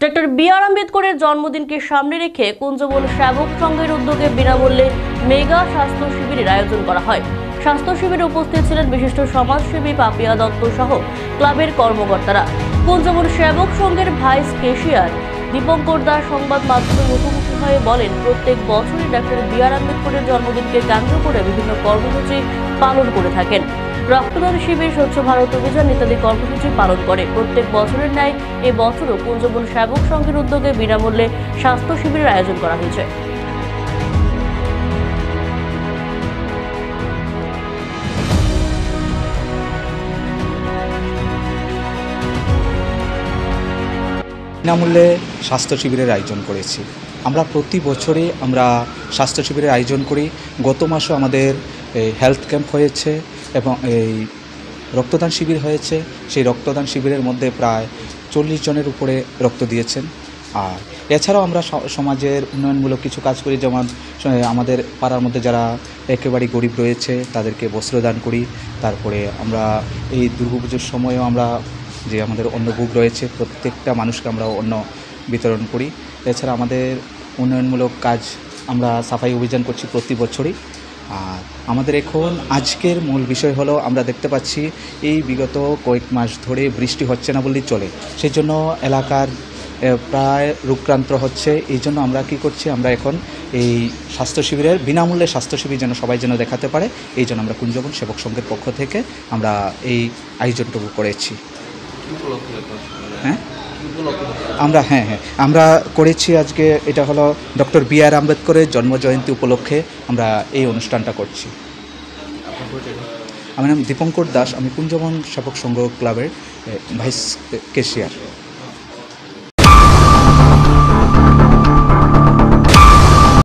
Doctor B.R.. আম্বেদকরের জন্মদিনকে সামনে রেখে কুঞ্জবন সেবক সংঘের উদ্যোগে বিনামূল্যে মেগা স্বাস্থ্য শিবিরের আয়োজন করা হয়। স্বাস্থ্য শিবিরে উপস্থিত ছিলেন বিশিষ্ট সমাজসেবী পাপিয়া দত্ত সহ ক্লাবের কর্মকর্তারা। কুঞ্জবন সেবক সংঘের ভাইস ক্যাশিয়ার দীপঙ্কর দাস সংবাদ মাধ্যমের মুখোমুখি হয়ে বলেন, প্রত্যেক বছরই ডক্টর বি.আর. আম্বেদকরের জন্মদিনকে কেন্দ্র করে বিভিন্ন কর্মসূচি পালন করে থাকেন। রক্তদান শিবির, স্বচ্ছ ভারত অভিযান ইত্যাদি কর্মসূচি পালন করে। প্রত্যেক বছরের ন্যায় এবছরও কুঞ্জবন সেবক সংঘের উদ্যোগে বিনামূল্যে স্বাস্থ্য শিবিরের আয়োজন করা হয়েছে। বিনামূল্যে স্বাস্থ্য শিবিরের আয়োজন করেছি। আমরা প্রতি বছরই আমরা স্বাস্থ্য শিবিরের আয়োজন করি। গত মাসও আমাদের হেলথ ক্যাম্প হয়েছে এবং এই রক্তদান শিবির হয়েছে। সেই রক্তদান শিবিরের মধ্যে প্রায় 40 জনের উপরে রক্ত দিয়েছেন। আর এছাড়াও আমরা সমাজের উন্নয়নমূলক কিছু কাজ করি, যেমন আমাদের পাড়ার মধ্যে যারা একেবারে গরিব রয়েছে তাদেরকে বস্ত্রদান করি। তারপরে আমরা এই দুর্গাপুজোর সময়ও আমরা যে আমাদের অন্নভোগ রয়েছে প্রত্যেকটা মানুষকে আমরা অন্ন বিতরণ করি। এছাড়া আমাদের উন্নয়নমূলক কাজ, আমরা সাফাই অভিযান করছি প্রতি বছরই। আর আমাদের এখন আজকের মূল বিষয় হলো, আমরা দেখতে পাচ্ছি এই বিগত কয়েক মাস ধরে বৃষ্টি হচ্ছে না বললেই চলে। সেই জন্য এলাকার প্রায় রোগক্রান্ত হচ্ছে। এই জন্য আমরা কী করছি, আমরা এখন এই স্বাস্থ্য শিবিরের বিনামূল্যে স্বাস্থ্য শিবির যেন সবাই যেন দেখাতে পারে, এই জন্য আমরা কুঞ্জবন সেবক সংঘের পক্ষ থেকে আমরা এই আয়োজনটুকু করেছি। হ্যাঁ আমরা করেছি আজকে। এটা হলো ডক্টর বি.আর. আম্বেদকরের জন্মজয়ন্তী উপলক্ষে আমরা এই অনুষ্ঠানটা করছি। আমার নাম দীপঙ্কর দাস, আমি কুঞ্জবন সেবক সংঘ ক্লাবের ভাইস ক্যাশিয়ার।